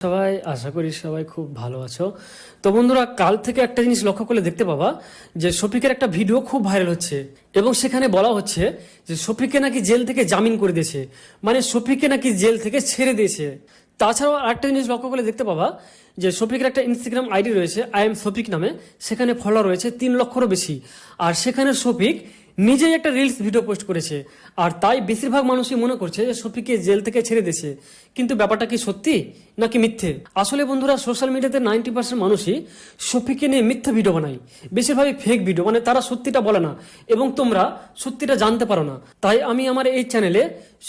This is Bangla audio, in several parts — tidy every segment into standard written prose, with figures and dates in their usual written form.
সবাই আশা করি সবাই খুব ভালো আছো। তো বন্ধুরা, কাল থেকে একটা জিনিস লক্ষ্য করলে দেখতে পাবা যে শফিকের একটা ভিডিও খুব ভাইরাল হচ্ছে এবং সেখানে বলা হচ্ছে যে শফিককে নাকি জেল থেকে জামিন করে দিয়েছে, মানে শফিককে নাকি জেল থেকে ছেড়ে দিয়েছে। তাছাড়াও আরেকটা জিনিস লক্ষ্য করলে দেখতে পাবা যে শফিকের একটা ইনস্টাগ্রাম আইডি রয়েছে আই এম শফিক নামে, সেখানে ফলোয়ার রয়েছে 3 লক্ষেরও বেশি। আর সেখানে শফিক নিজেই একটা রিলস ভিডিও পোস্ট করেছে, আর তাই বেশিরভাগ মানুষই মনে করছে যে শফিককে জেল থেকে ছেড়ে দিয়েছে। কিন্তু ব্যাপারটা কি সত্যি নাকি মিথ্যে? আসলে বন্ধুরা, সোশ্যাল মিডিয়াতে 90% মানুষই শফিককে নিয়ে মিথ্যা ভিডিও বানায়, বেশিরভাগই ফেক ভিডিও, মানে তারা সত্যিটা বলে না এবং তোমরা সত্যিটা জানতে পারো না। তাই আমি আমার এই চ্যানেলে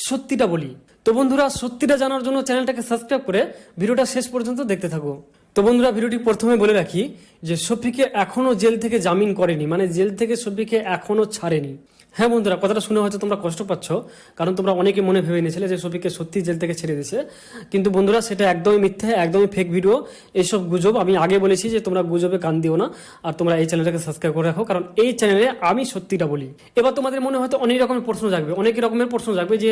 সত্যিটা বলি। তো বন্ধুরা, সত্যিটা জানার জন্য চ্যানেলটাকে সাবস্ক্রাইব করে ভিডিওটা শেষ পর্যন্ত দেখতে থাকো। তো বন্ধুরা, ভিডিওটি প্রথমে বলে রাখি যে শফিককে এখনো জেল থেকে জামিন করেনি, মানে জেল থেকে শফিককে এখনো ছাড়েনি। হ্যাঁ বন্ধুরা, কথাটা শুনে হয়তো তোমরা কষ্ট পাচ্ছ, কারণ তোমরা অনেকে মনে ভেবে নিয়েছিলে যে শফিককে সত্যি জেল থেকে ছেড়ে দিয়েছে। কিন্তু বন্ধুরা, সেটা একদমই মিথ্যে, একদমই ফেক ভিডিও, এইসব গুজব। আমি আগে বলেছি যে তোমরা গুজবে কান দিও না, আর তোমরা এই চ্যানেলটাকে সাবস্ক্রাইব করে রাখো, কারণ এই চ্যানেলে আমি সত্যিটা বলি। এবার তোমাদের মনে হয়তো অনেক রকমের প্রশ্ন জাগবে, অনেক রকমের প্রশ্ন জাগবে যে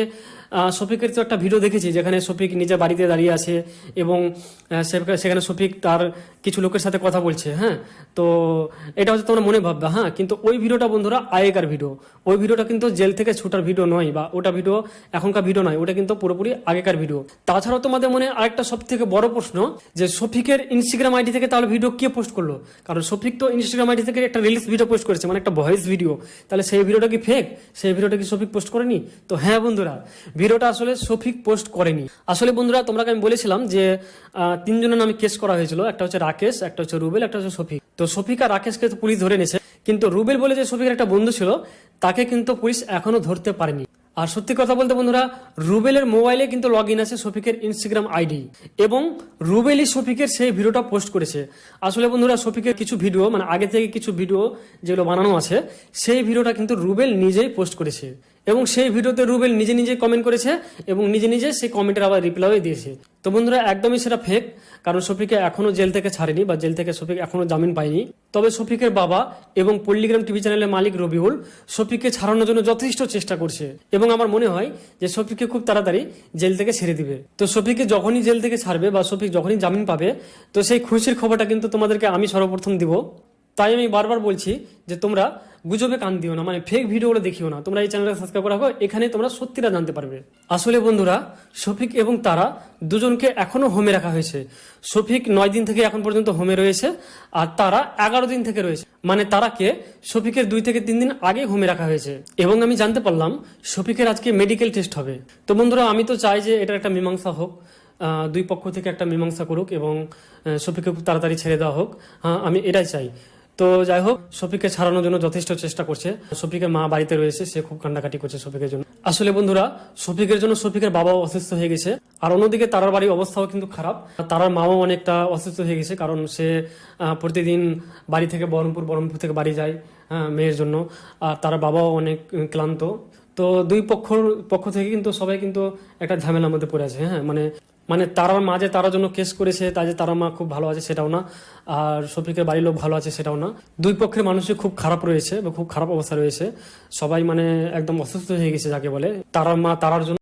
শফিকের তো একটা ভিডিও দেখেছি যেখানে শফিক নিজের বাড়িতে দাঁড়িয়ে আছে এবং সেখানে শফিক তার কিছু লোকের সাথে কথা বলছে। হ্যাঁ, তো এটা হচ্ছে তোমরা মনে ভাববে। হ্যাঁ, কিন্তু ওই ভিডিওটা বন্ধুরা আগেকার ভিডিও, ওই ভিডিওটা কিন্তু জেল থেকে ছুটার ভিডিও নয়, বা ওটা ভিডিও এখনকার ভিডিও নয়, ওটা কিন্তু পুরোপুরি আগেকার ভিডিও। তাছাড়াও তোমাদের মনে আরেকটা সব থেকে বড় প্রশ্ন যে শফিকের ইনস্টাগ্রাম আইডি থেকে তাহলে ভিডিও কে পোস্ট করলো? কারণ শফিক তো ইনস্টাগ্রাম আইডি থেকে একটা রিলস ভিডিও পোস্ট করেছে, মানে একটা ভয়েস ভিডিও। তাহলে সেই ভিডিওটা কি ফেক? সেই ভিডিওটা কি শফিক পোস্ট করেনি? তো হ্যাঁ বন্ধুরা, ভিডিওটা আসলে শফিক পোস্ট করেনি। আসলে বন্ধুরা, তোমরাকে আমি বলেছিলাম যে 3 জনের নামে কেস করা হয়েছিল, একটা হচ্ছে রাকেশ, একটা হচ্ছে রুবেল, একটা হচ্ছে শফিক। তো শফিক আর রাকেশকে তো পুলিশ ধরে নিয়েছে, কিন্তু রুবেল বলে যে শফিকের একটা বন্ধু ছিল, তাকে কিন্তু পুলিশ এখনো ধরতে পারেনি। আর সত্যি কথা বলতে বন্ধুরা, রুবেলের মোবাইলে কিন্তু লগ ইন আছে শফিকের ইনস্টাগ্রাম আইডি, এবং রুবেলই শফিকের সেই ভিডিওটা পোস্ট করেছে। আসলে বন্ধুরা, শফিকের কিছু ভিডিও, মানে আগে থেকে কিছু ভিডিও যেগুলো বানানো আছে, সেই ভিডিওটা কিন্তু রুবেল নিজেই পোস্ট করেছে, এবং সেই ভিডিওতে রুবেল নিজে নিজে কমেন্ট করেছে এবং নিজে নিজে সেই কমেন্টের আবার রিপ্লাইও দিয়েছে। তো বন্ধুরা, একদমই সেটা ফেক, কারণ শফিককে এখনো জেল থেকে ছাড়েনি, বা জেল থেকে শফিক এখনো জামিন পায়নি। তবে শফিকের বাবা এবং পল্লিগ্রাম টিভি চ্যানেলের মালিক রবিউল শফিককে ছাড়ানোর জন্য যথেষ্ট চেষ্টা করছে, এবং আমার মনে হয় যে শফিককে খুব তাড়াতাড়ি জেল থেকে ছেড়ে দিবে। তো শফিককে যখনই জেল থেকে ছাড়বে বা শফিক যখনই জামিন পাবে, তো সেই খুশির খবরটা কিন্তু তোমাদেরকে আমি সর্বপ্রথম দিব। তাই আমি বারবার বলছি যে তোমরা গুজবে কান দিও না, মানে ফেক ভিডিওগুলো দেখিও না। তোমরা এই চ্যানেলটা সাবস্ক্রাইব করে রাখো, এখানে তোমরা সত্যিটা জানতে পারবে। আসলে বন্ধুরা, শফিক এবং তারা দুজনকে এখনো হোমে রাখা হয়েছে। শফিক 9 দিন থেকে এখন পর্যন্ত হোমে রয়েছে, আর তারা 11 দিন থেকে রয়েছে, মানে তারাকে শফিকের 2 থেকে 3 দিন আগে হোমে রাখা হয়েছে। এবং আমি জানতে পারলাম শফিকের আজকে মেডিকেল টেস্ট হবে। তো বন্ধুরা, আমি তো চাই যে এটা একটা মীমাংসা হোক, 2 পক্ষ থেকে একটা মীমাংসা করুক এবং শফিককে খুব তাড়াতাড়ি ছেড়ে দেওয়া হোক। হ্যাঁ, আমি এটাই চাই। তো যাই হোক, শফিককে ছাড়ানোর জন্য যথেষ্ট চেষ্টা করছে। শফিকের মা বাড়িতে রয়েছে, সে খুব কান্নাকাটি করছে শফিকের জন্য। আসলে বন্ধুরা, শফিকের জন্য শফিকের বাবাও অসুস্থ হয়ে গেছে, আর অন্যদিকে তারার বাড়ির অবস্থাও কিন্তু খারাপ। তারার মাও অনেকটা অসুস্থ হয়ে গেছে, কারণ সে প্রতিদিন বাড়ি থেকে বহরমপুর থেকে বাড়ি যায় মেয়ের জন্য, আর তার বাবাও অনেক ক্লান্ত। তো 2 পক্ষ থেকে কিন্তু সবাই কিন্তু একটা ঝামেলার মধ্যে পড়ে আছে। হ্যাঁ, মানে তারার মা যে তার জন্য কেস করেছে, তাই যে তারা মা খুব ভালো আছে সেটাও না, আর শফিকের বাড়ির লোক ভালো আছে সেটাও না। 2 পক্ষের মানুষই খুব খারাপ রয়েছে বা খুব খারাপ অবস্থা রয়েছে, সবাই মানে একদম অসুস্থ হয়ে গেছে যাকে বলে। তারার মা তারার জন্য